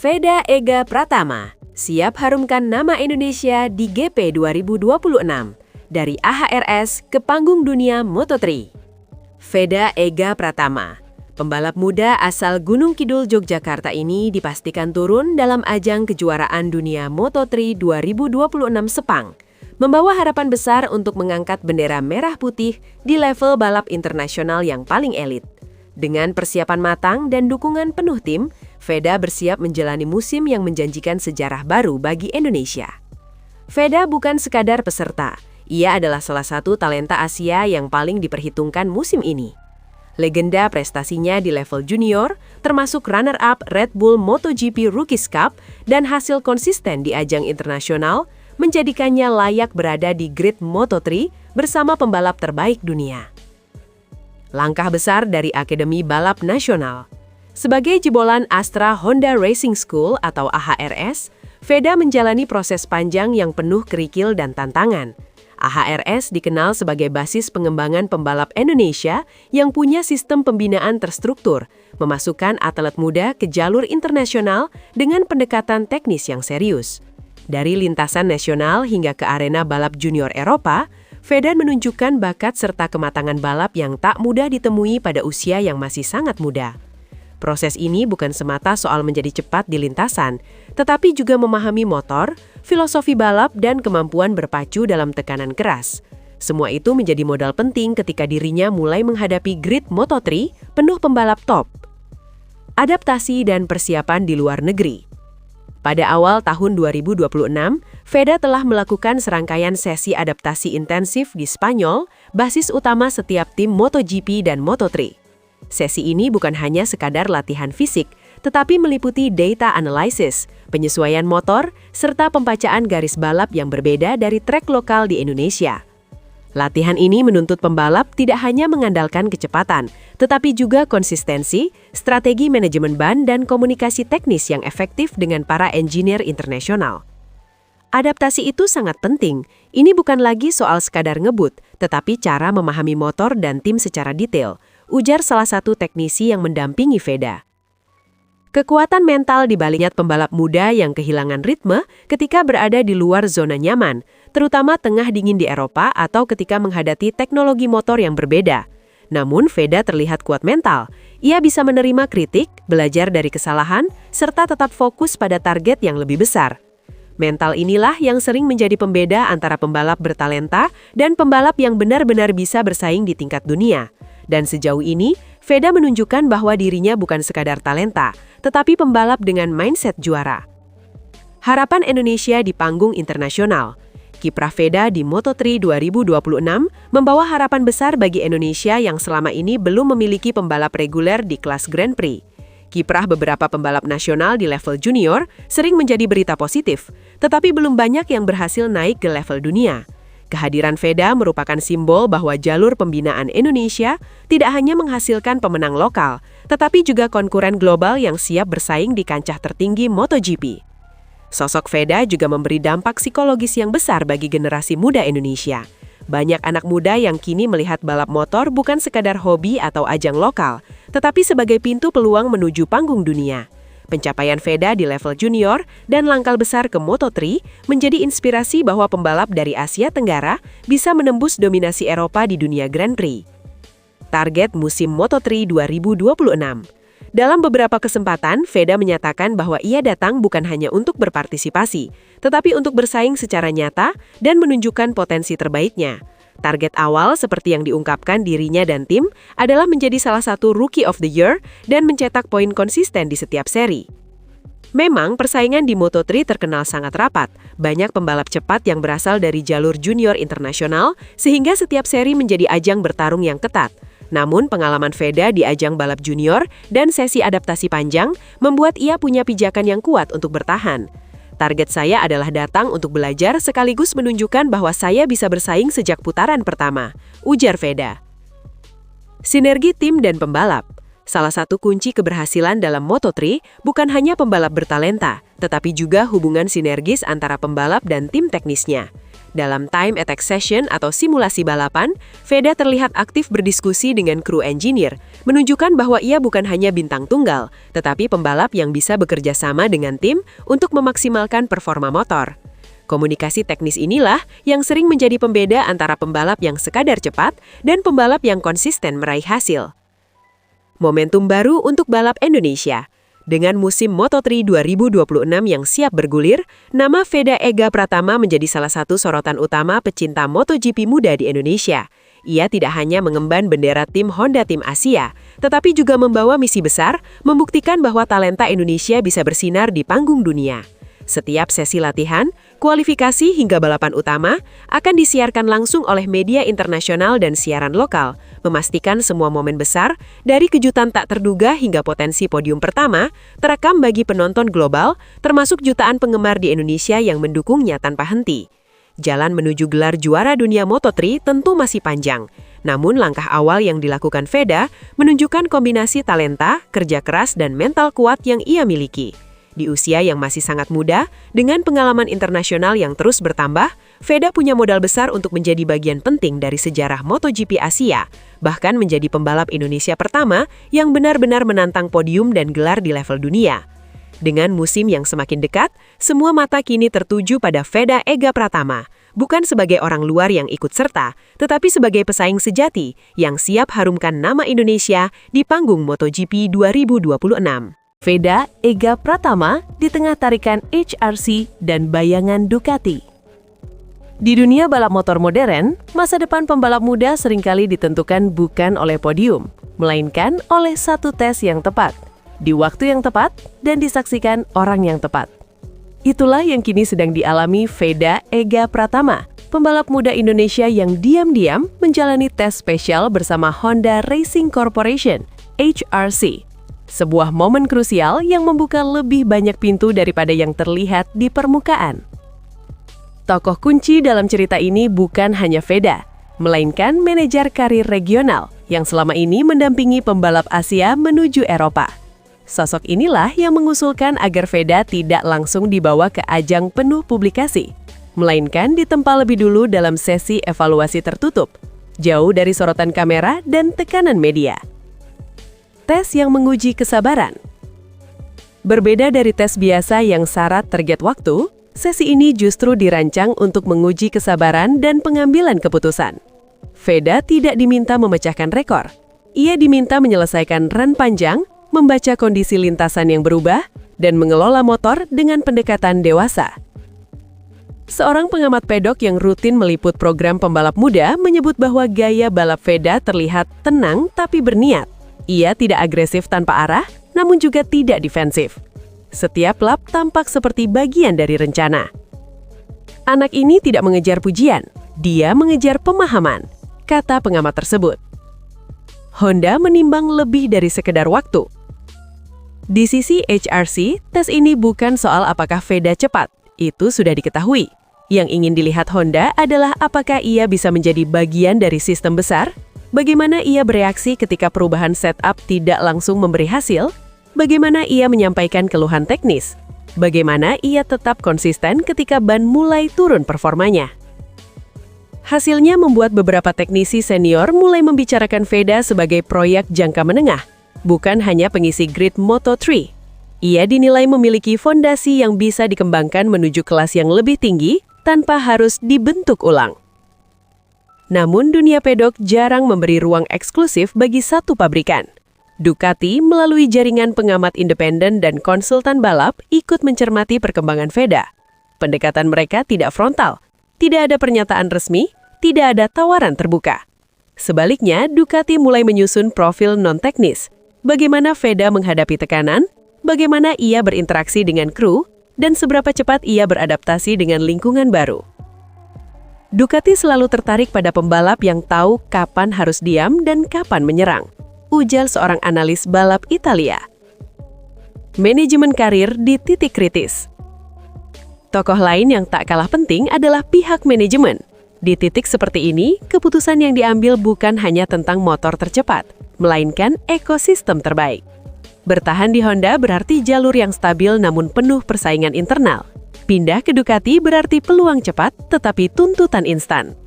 Veda Ega Pratama, siap harumkan nama Indonesia di GP 2026, dari AHRS ke panggung dunia Moto3. Veda Ega Pratama, pembalap muda asal Gunung Kidul, Yogyakarta ini dipastikan turun dalam ajang kejuaraan dunia Moto3 2026 Sepang, membawa harapan besar untuk mengangkat bendera merah putih di level balap internasional yang paling elit. Dengan persiapan matang dan dukungan penuh tim, Veda bersiap menjalani musim yang menjanjikan sejarah baru bagi Indonesia. Veda bukan sekadar peserta, ia adalah salah satu talenta Asia yang paling diperhitungkan musim ini. Legenda prestasinya di level junior, termasuk runner-up Red Bull MotoGP Rookies Cup dan hasil konsisten di ajang internasional, menjadikannya layak berada di grid Moto3 bersama pembalap terbaik dunia. Langkah besar dari Akademi Balap Nasional. Sebagai jebolan Astra Honda Racing School atau AHRS, Veda menjalani proses panjang yang penuh kerikil dan tantangan. AHRS dikenal sebagai basis pengembangan pembalap Indonesia yang punya sistem pembinaan terstruktur, memasukkan atlet muda ke jalur internasional dengan pendekatan teknis yang serius. Dari lintasan nasional hingga ke arena balap junior Eropa, Veda menunjukkan bakat serta kematangan balap yang tak mudah ditemui pada usia yang masih sangat muda. Proses ini bukan semata soal menjadi cepat di lintasan, tetapi juga memahami motor, filosofi balap, dan kemampuan berpacu dalam tekanan keras. Semua itu menjadi modal penting ketika dirinya mulai menghadapi grid Moto3 penuh pembalap top. Adaptasi dan persiapan di luar negeri. Pada awal tahun 2026, Veda telah melakukan serangkaian sesi adaptasi intensif di Spanyol, basis utama setiap tim MotoGP dan Moto3. Sesi ini bukan hanya sekadar latihan fisik, tetapi meliputi data analysis, penyesuaian motor, serta pembacaan garis balap yang berbeda dari trek lokal di Indonesia. Latihan ini menuntut pembalap tidak hanya mengandalkan kecepatan, tetapi juga konsistensi, strategi manajemen ban, dan komunikasi teknis yang efektif dengan para engineer internasional. Adaptasi itu sangat penting. Ini bukan lagi soal sekadar ngebut, tetapi cara memahami motor dan tim secara detail, ujar salah satu teknisi yang mendampingi Veda. Kekuatan mental di baliknya pembalap muda yang kehilangan ritme ketika berada di luar zona nyaman, terutama tengah dingin di Eropa atau ketika menghadapi teknologi motor yang berbeda. Namun Veda terlihat kuat mental. Ia bisa menerima kritik, belajar dari kesalahan, serta tetap fokus pada target yang lebih besar. Mental inilah yang sering menjadi pembeda antara pembalap bertalenta dan pembalap yang benar-benar bisa bersaing di tingkat dunia. Dan sejauh ini, Veda menunjukkan bahwa dirinya bukan sekadar talenta, tetapi pembalap dengan mindset juara. Harapan Indonesia di panggung internasional. Kiprah Veda di Moto3 2026 membawa harapan besar bagi Indonesia yang selama ini belum memiliki pembalap reguler di kelas Grand Prix. Kiprah beberapa pembalap nasional di level junior sering menjadi berita positif, tetapi belum banyak yang berhasil naik ke level dunia. Kehadiran Veda merupakan simbol bahwa jalur pembinaan Indonesia tidak hanya menghasilkan pemenang lokal, tetapi juga konkuren global yang siap bersaing di kancah tertinggi MotoGP. Sosok Veda juga memberi dampak psikologis yang besar bagi generasi muda Indonesia. Banyak anak muda yang kini melihat balap motor bukan sekadar hobi atau ajang lokal, tetapi sebagai pintu peluang menuju panggung dunia. Pencapaian Veda di level junior dan langkah besar ke Moto3 menjadi inspirasi bahwa pembalap dari Asia Tenggara bisa menembus dominasi Eropa di dunia Grand Prix. Target musim Moto3 2026. Dalam beberapa kesempatan, Veda menyatakan bahwa ia datang bukan hanya untuk berpartisipasi, tetapi untuk bersaing secara nyata dan menunjukkan potensi terbaiknya. Target awal seperti yang diungkapkan dirinya dan tim adalah menjadi salah satu Rookie of the Year dan mencetak poin konsisten di setiap seri. Memang persaingan di Moto3 terkenal sangat rapat, banyak pembalap cepat yang berasal dari jalur junior internasional sehingga setiap seri menjadi ajang bertarung yang ketat. Namun pengalaman Veda di ajang balap junior dan sesi adaptasi panjang membuat ia punya pijakan yang kuat untuk bertahan. Target saya adalah datang untuk belajar sekaligus menunjukkan bahwa saya bisa bersaing sejak putaran pertama, ujar Veda. Sinergi tim dan pembalap. Salah satu kunci keberhasilan dalam Moto3 bukan hanya pembalap bertalenta, tetapi juga hubungan sinergis antara pembalap dan tim teknisnya. Dalam time attack session atau simulasi balapan, Veda terlihat aktif berdiskusi dengan kru engineer, menunjukkan bahwa ia bukan hanya bintang tunggal, tetapi pembalap yang bisa bekerja sama dengan tim untuk memaksimalkan performa motor. Komunikasi teknis inilah yang sering menjadi pembeda antara pembalap yang sekadar cepat dan pembalap yang konsisten meraih hasil. Momentum baru untuk balap Indonesia. Dengan musim Moto3 2026 yang siap bergulir, nama Veda Ega Pratama menjadi salah satu sorotan utama pecinta MotoGP muda di Indonesia. Ia tidak hanya mengemban bendera tim Honda Tim Asia, tetapi juga membawa misi besar, membuktikan bahwa talenta Indonesia bisa bersinar di panggung dunia. Setiap sesi latihan, kualifikasi hingga balapan utama akan disiarkan langsung oleh media internasional dan siaran lokal, memastikan semua momen besar, dari kejutan tak terduga hingga potensi podium pertama, terekam bagi penonton global, termasuk jutaan penggemar di Indonesia yang mendukungnya tanpa henti. Jalan menuju gelar juara dunia Moto3 tentu masih panjang, namun langkah awal yang dilakukan Veda menunjukkan kombinasi talenta, kerja keras, dan mental kuat yang ia miliki. Di usia yang masih sangat muda, dengan pengalaman internasional yang terus bertambah, Veda punya modal besar untuk menjadi bagian penting dari sejarah MotoGP Asia, bahkan menjadi pembalap Indonesia pertama yang benar-benar menantang podium dan gelar di level dunia. Dengan musim yang semakin dekat, semua mata kini tertuju pada Veda Ega Pratama, bukan sebagai orang luar yang ikut serta, tetapi sebagai pesaing sejati yang siap harumkan nama Indonesia di panggung MotoGP 2026. Veda Ega Pratama di tengah tarikan HRC dan bayangan Ducati. Di dunia balap motor modern, masa depan pembalap muda seringkali ditentukan bukan oleh podium, melainkan oleh satu tes yang tepat, di waktu yang tepat, dan disaksikan orang yang tepat. Itulah yang kini sedang dialami Veda Ega Pratama, pembalap muda Indonesia yang diam-diam menjalani tes spesial bersama Honda Racing Corporation, HRC. Sebuah momen krusial yang membuka lebih banyak pintu daripada yang terlihat di permukaan. Tokoh kunci dalam cerita ini bukan hanya Veda, melainkan manajer karir regional yang selama ini mendampingi pembalap Asia menuju Eropa. Sosok inilah yang mengusulkan agar Veda tidak langsung dibawa ke ajang penuh publikasi, melainkan ditempa lebih dulu dalam sesi evaluasi tertutup, jauh dari sorotan kamera dan tekanan media. Tes yang menguji kesabaran. Berbeda dari tes biasa yang syarat target waktu, sesi ini justru dirancang untuk menguji kesabaran dan pengambilan keputusan. Veda tidak diminta memecahkan rekor. Ia diminta menyelesaikan run panjang, membaca kondisi lintasan yang berubah, dan mengelola motor dengan pendekatan dewasa. Seorang pengamat pedok yang rutin meliput program pembalap muda menyebut bahwa gaya balap Veda terlihat tenang tapi berniat. Ia tidak agresif tanpa arah, namun juga tidak defensif. Setiap lap tampak seperti bagian dari rencana. Anak ini tidak mengejar pujian, dia mengejar pemahaman, kata pengamat tersebut. Honda menimbang lebih dari sekedar waktu. Di sisi HRC, tes ini bukan soal apakah Veda cepat, itu sudah diketahui. Yang ingin dilihat Honda adalah apakah ia bisa menjadi bagian dari sistem besar. Bagaimana ia bereaksi ketika perubahan setup tidak langsung memberi hasil? Bagaimana ia menyampaikan keluhan teknis? Bagaimana ia tetap konsisten ketika ban mulai turun performanya? Hasilnya membuat beberapa teknisi senior mulai membicarakan Veda sebagai proyek jangka menengah, bukan hanya pengisi grid Moto3. Ia dinilai memiliki fondasi yang bisa dikembangkan menuju kelas yang lebih tinggi tanpa harus dibentuk ulang. Namun dunia pedok jarang memberi ruang eksklusif bagi satu pabrikan. Ducati melalui jaringan pengamat independen dan konsultan balap ikut mencermati perkembangan Veda. Pendekatan mereka tidak frontal, tidak ada pernyataan resmi, tidak ada tawaran terbuka. Sebaliknya, Ducati mulai menyusun profil non-teknis. Bagaimana Veda menghadapi tekanan, bagaimana ia berinteraksi dengan kru, dan seberapa cepat ia beradaptasi dengan lingkungan baru. Ducati selalu tertarik pada pembalap yang tahu kapan harus diam dan kapan menyerang, ujar seorang analis balap Italia. Manajemen karir di titik kritis. Tokoh lain yang tak kalah penting adalah pihak manajemen. Di titik seperti ini, keputusan yang diambil bukan hanya tentang motor tercepat, melainkan ekosistem terbaik. Bertahan di Honda berarti jalur yang stabil namun penuh persaingan internal. Pindah ke Ducati berarti peluang cepat, tetapi tuntutan instan.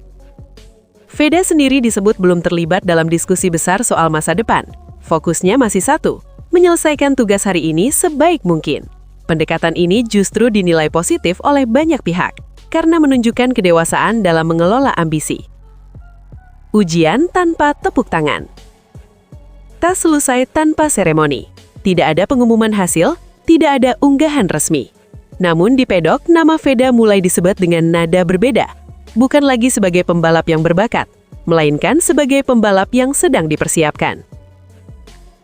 Veda sendiri disebut belum terlibat dalam diskusi besar soal masa depan. Fokusnya masih satu, menyelesaikan tugas hari ini sebaik mungkin. Pendekatan ini justru dinilai positif oleh banyak pihak, karena menunjukkan kedewasaan dalam mengelola ambisi. Ujian tanpa tepuk tangan. Tes selesai tanpa seremoni. Tidak ada pengumuman hasil, tidak ada unggahan resmi. Namun di pedok, nama Veda mulai disebut dengan nada berbeda. Bukan lagi sebagai pembalap yang berbakat, melainkan sebagai pembalap yang sedang dipersiapkan.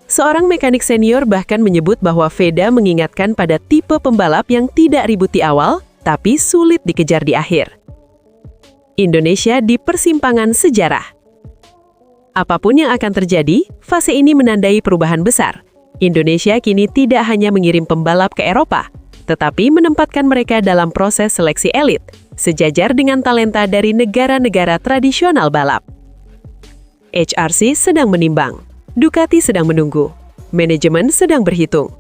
Seorang mekanik senior bahkan menyebut bahwa Veda mengingatkan pada tipe pembalap yang tidak ribut di awal, tapi sulit dikejar di akhir. Indonesia di persimpangan sejarah. Apapun yang akan terjadi, fase ini menandai perubahan besar. Indonesia kini tidak hanya mengirim pembalap ke Eropa, tetapi menempatkan mereka dalam proses seleksi elit, sejajar dengan talenta dari negara-negara tradisional balap. HRC sedang menimbang, Ducati sedang menunggu, manajemen sedang berhitung.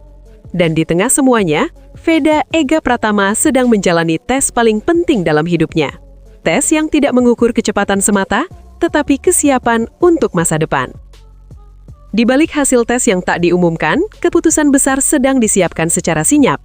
Dan di tengah semuanya, Veda Ega Pratama sedang menjalani tes paling penting dalam hidupnya. Tes yang tidak mengukur kecepatan semata, tetapi kesiapan untuk masa depan. Di balik hasil tes yang tak diumumkan, keputusan besar sedang disiapkan secara senyap